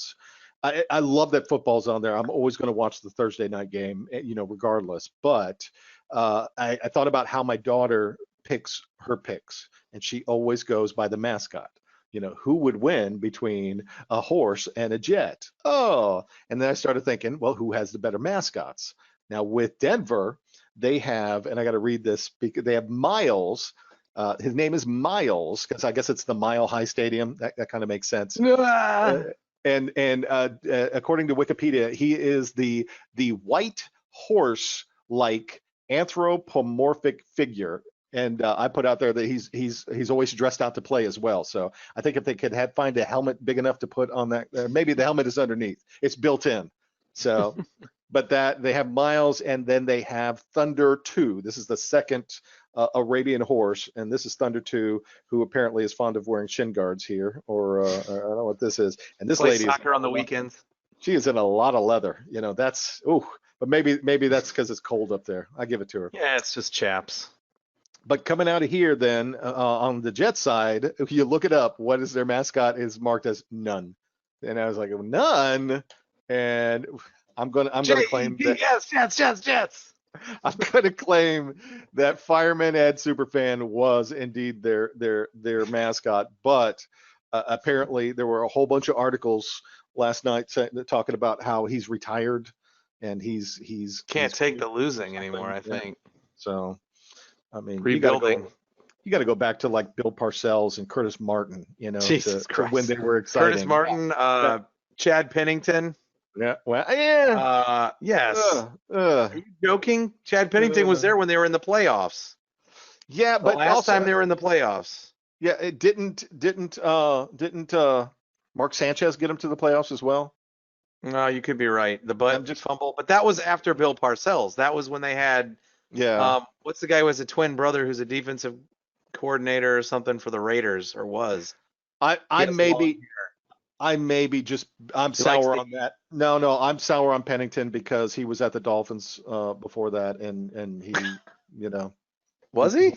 I love that football's on there. I'm always going to watch the Thursday night game, regardless. But I thought about how my daughter picks her picks, and she always goes by the mascot. Who would win between a horse and a jet? Oh, and then I started thinking, well, who has the better mascots? Now with Denver, they have, and I got to read this because they have Miles. His name is Miles because I guess it's the Mile High Stadium. That kind of makes sense. And according to Wikipedia, he is the white horse-like anthropomorphic figure. And I put out there that he's always dressed out to play as well. So I think if they could find a helmet big enough to put on that, maybe the helmet is underneath. It's built in. So, but that they have Miles, and then they have Thunder 2. This is the second Arabian horse, and this is Thunder 2, who apparently is fond of wearing shin guards here, or I don't know what this is. And this Play lady soccer on the weekends. She is in a lot of leather. That's but maybe that's because it's cold up there. I give it to her. Yeah, it's just chaps. But coming out of here, then on the Jet side, if you look it up, what is their mascot is marked as none, and I was like, none, and I'm gonna claim that. Yes, Jets. I'm gonna claim that Fireman Ed Superfan was indeed their mascot, but apparently there were a whole bunch of articles last night talking about how he's retired and he's Can't take the losing anymore. I think. So. I mean, rebuilding. You got to go back to like Bill Parcells and Curtis Martin, Jesus Christ. when they were exciting. Curtis Martin, Chad Pennington. Yeah. Well, yeah. Yes. Are you joking? Chad Pennington was there when they were in the playoffs. Yeah, but last time they were in the playoffs. Yeah, it didn't Mark Sanchez get him to the playoffs as well? No, you could be right. The butt just fumble, but that was after Bill Parcells. That was when they had. Yeah. What's the guy who has a twin brother who's a defensive coordinator or something for the Raiders, or was? I'm sour on that. No, I'm sour on Pennington because he was at the Dolphins before that, and he, Was he?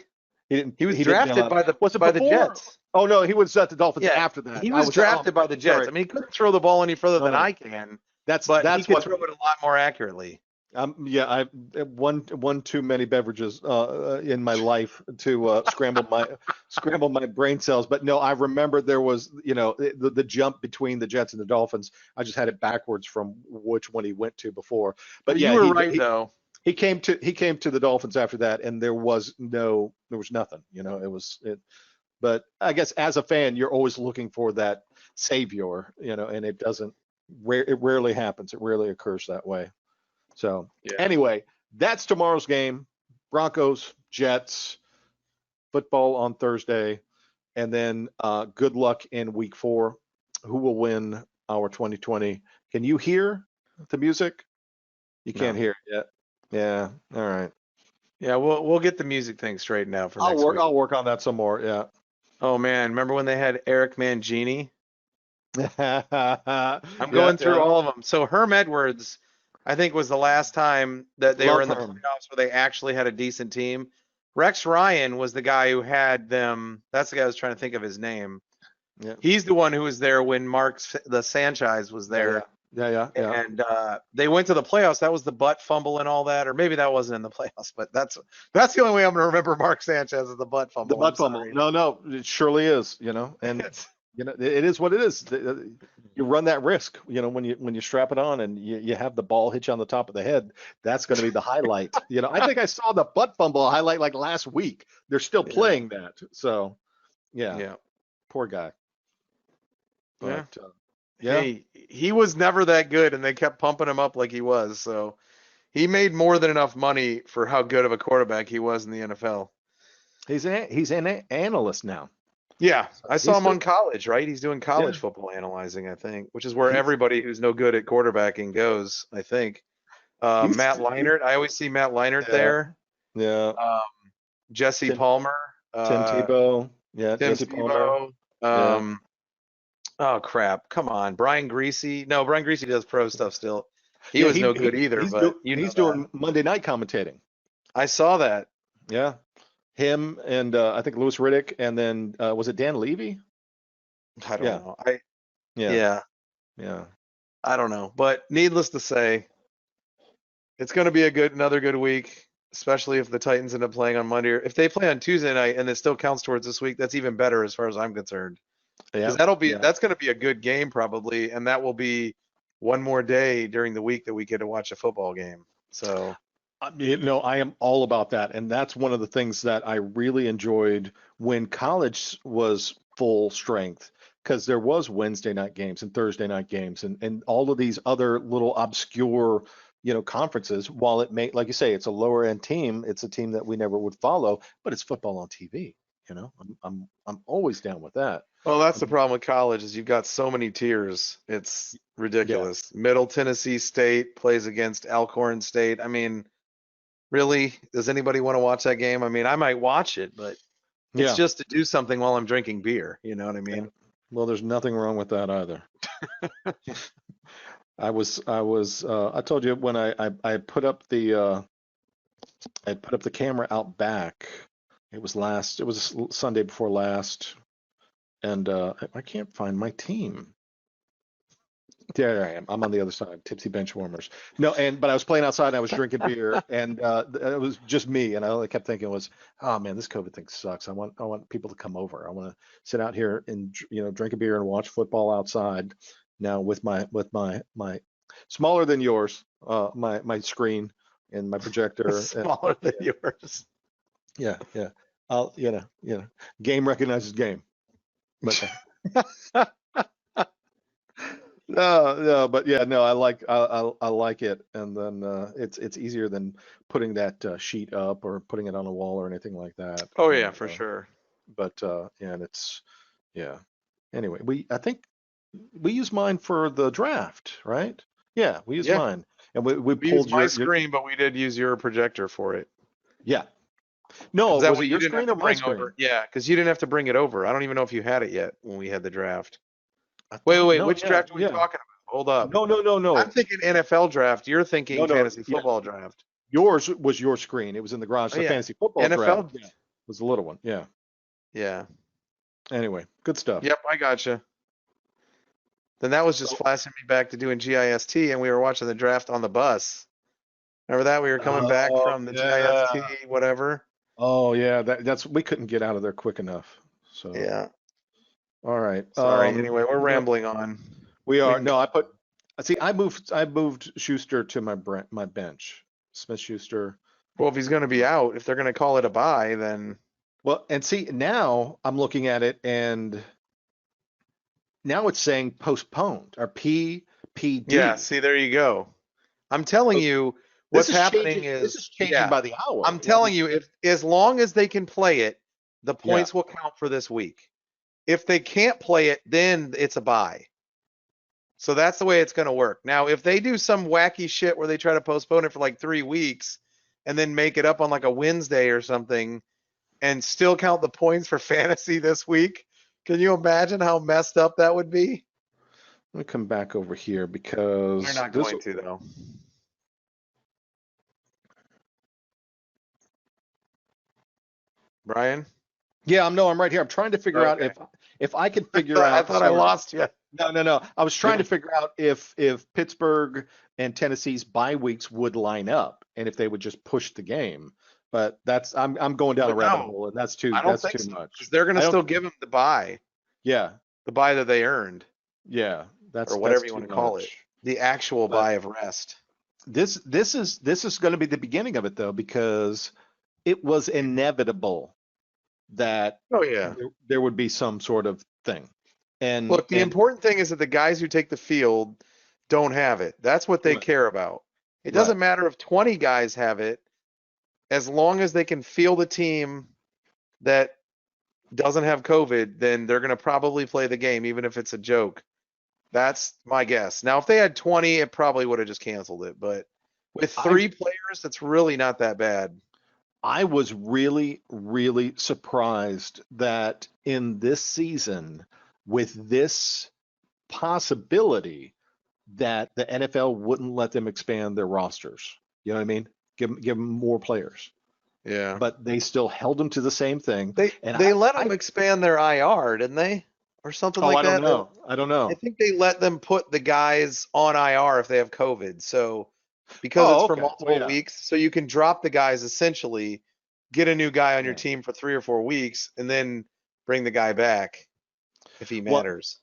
He didn't. He was drafted by the Jets. Oh no, he was at the Dolphins Yeah, after that. He was drafted by the Jets. sorry. I mean, he couldn't throw the ball any further than I can. That's he could what throw it a lot more accurately. Yeah, I one too many beverages in my life to scramble my brain cells. But no, I remember there was, the jump between the Jets and the Dolphins. I just had it backwards from which one he went to before. But Well, you yeah, were right though. he came to the Dolphins after that, and there was nothing. It was it. But I guess as a fan, you're always looking for that savior, and it rarely happens. It rarely occurs that way. So Yeah. anyway, that's tomorrow's game. Broncos, Jets, football on Thursday, and then good luck in week 4. Who will win our 2020? Can you hear the music? You can't No. hear it yet. Yeah. All right. Yeah, we'll get the music thing straightened out for next week. I'll work on that some more. Yeah. Oh man, remember when they had Eric Mangini? I'm I'm going through all of them. So Herm Edwards, I think, was the last time that they were in the Herm. playoffs where they actually had a decent team. Rex Ryan was the guy who had them. That's the guy I was trying to think of his name. Yeah. He's the one who was there when the Sanchez was there. Yeah. And they went to the playoffs. That was the butt fumble and all that, or maybe that wasn't in the playoffs. But that's the only way I'm going to remember Mark Sanchez is the butt fumble. The butt fumble. No, it surely is. And it is what it is. You run that risk. When you strap it on and you have the ball hit you on the top of the head, that's going to be the highlight. I think I saw the butt fumble highlight like last week. They're still playing that. So, yeah. Poor guy. Yeah. But, Hey, he was never that good, and they kept pumping him up like he was. So he made more than enough money for how good of a quarterback he was in the NFL. He's an analyst now. Yeah, I saw him on college, right? He's doing college football analyzing, I think, which is where everybody who's no good at quarterbacking goes, I think. Matt Leinart, I always see Matt Leinart there. Yeah. Jesse Palmer. Tim Tebow. Yeah, Tim Jesse Tebow. Palmer. Oh crap! Come on, Brian Greasy. No, Brian Greasy does pro stuff still. He was no good either. He's doing Monday night commentating. I saw that. Yeah, him and I think Louis Riddick, and then was it Dan Levy? I don't know. Yeah. I don't know, but needless to say, it's going to be another good week, especially if the Titans end up playing on Monday. Or if they play on Tuesday night and it still counts towards this week, that's even better as far as I'm concerned. Because that's going to be a good game probably, and that will be one more day during the week that we get to watch a football game. So, I am all about that, and that's one of the things that I really enjoyed when college was full strength, because there was Wednesday night games and Thursday night games and all of these other little obscure conferences. While it may, like you say, it's a lower end team, it's a team that we never would follow, but it's football on TV. I'm always down with that. Well, that's the problem with college is you've got so many tiers. It's ridiculous. Yeah. Middle Tennessee State plays against Alcorn State. I mean, really, does anybody want to watch that game? I mean, I might watch it, but it's just to do something while I'm drinking beer. You know what I mean? Yeah. Well, there's nothing wrong with that either. I told you when I put up the camera out back. It was Sunday before last, and I can't find my team. There I am. I'm on the other side, Tipsy Benchwarmers. No, but I was playing outside and I was drinking beer, and it was just me. And all I kept thinking was, oh man, this COVID thing sucks. I want people to come over. I want to sit out here and drink a beer and watch football outside. Now with my smaller than yours, my screen and my projector. Smaller than yours. Yeah. I'll game recognizes game. But no, but yeah, no, I like it, and then it's easier than putting that sheet up or putting it on a wall or anything like that. Oh yeah, for sure. But and it's Anyway, I think we use mine for the draft, right? Yeah, we use mine, and we pulled used my screen, but we did use your projector for it. Yeah. No, was it your screen or my screen? Yeah, because you didn't have to bring it over. I don't even know if you had it yet when we had the draft. Wait. Which draft are we talking about? Hold up. No. I'm thinking NFL draft. You're thinking fantasy football draft. Yours was your screen. It was in the garage. The fantasy football NFL draft was the little one. Yeah. Yeah. Anyway, good stuff. Yep, I gotcha. Then that was just flashing me back to doing GIST, and we were watching the draft on the bus. Remember that? We were coming back Oh, from the yeah. GIST, whatever. Oh yeah, that's we couldn't get out of there quick enough. So Yeah. all right. Sorry. Anyway, we're You know, rambling on. we We are. can No, I moved Schuster to my bench. Smith Schuster. Well, if he's going to be out, if they're going to call it a bye, then Well, and see, now I'm looking at it and now it's saying postponed or PPD. yeah. See, there you go. I'm telling So you, this what's is happening changing. This is is, changing yeah, by the hour. I'm telling you, if as long as they can play it, the Yeah. points will count for this week. If they can't play it, then it's a bye. So that's the way it's going to work. Now, if they do some wacky shit where they try to postpone it for like 3 weeks and then make it up on like a Wednesday or something and still count the points for fantasy this week, can you imagine how messed up that would be? Let me come back over here because They're not this. going to, though. Brian? Yeah, I'm right here. I'm trying to figure out Okay. if I can figure I out. thought I sorry. lost you. No. I was trying Yeah. to figure out if Pittsburgh and Tennessee's bye weeks would line up and if they would just push the game. But I'm going down a But rabbit no, hole and that's I don't think too so. much. Because they're going I to don't. still give them the bye Yeah, that they earned, yeah. or whatever That's you want too to call it. much. The actual But bye of rest. this is going to be the beginning of it though because it was inevitable that Oh, yeah. there would be some sort of thing. And Look, the important thing is that the guys who take the field don't have it. That's what they right, care about. It right. doesn't matter if 20 guys have it, as long as they can field a team that doesn't have COVID, then they're going to probably play the game, even if it's a joke. That's my guess. Now, if they had 20, it probably would have just canceled it. But with I 3 players, it's really not that bad. I was really, really surprised that in this season, with this possibility, that the NFL wouldn't let them expand their rosters. You know what I mean? Give them more players, Yeah. but they still held them to the same thing. They And they let them expand their IR, didn't they? Or something like I don't that. know. I don't I know. think they let them put the guys on IR if they have COVID. So because it's Oh, for okay. Well, multiple yeah. weeks, so you can drop the guys essentially, get a new guy on your Yeah. team for 3 or 4 weeks, and then bring the guy back if he Well, matters.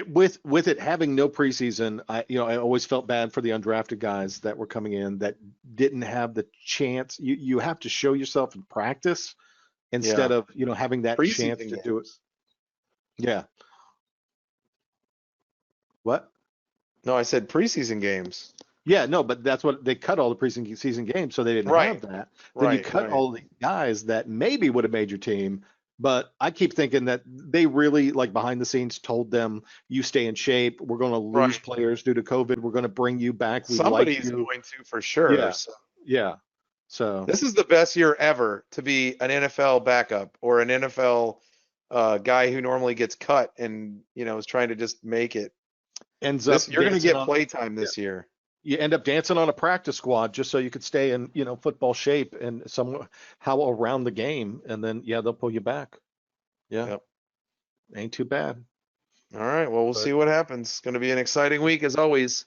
with it having no preseason, I always felt bad for the undrafted guys that were coming in that didn't have the chance. You have to show yourself in practice instead Yeah. of having that chance Preseason to do it. games. Yeah. What? No, I said preseason games. Yeah, no, but that's what they cut all the preseason games, so they didn't Right. have that. Then you cut all the guys that maybe would have made your team. But I keep thinking that they really, like behind the scenes, told them, "You stay in shape. We're going to lose Right. players due to COVID. We're going to bring you back. We like Somebody's you." going to for sure. Yeah, So yeah. So this is the best year ever to be an NFL backup or an NFL guy who normally gets cut and is trying to just make it. ends up You're going to dancing get on. play time this year. You end up dancing on a practice squad just so you could stay in, football shape and somehow around the game, and then they'll pull you back. Yeah, Yep. ain't too bad. All right. Well, we'll But see what happens. It's going to be an exciting week as always.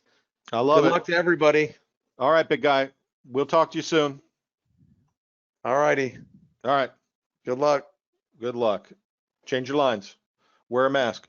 I love Good it. luck to everybody. All right, big guy. We'll talk to you soon. All righty. All right. Good luck. Good luck. Change your lines. Wear a mask.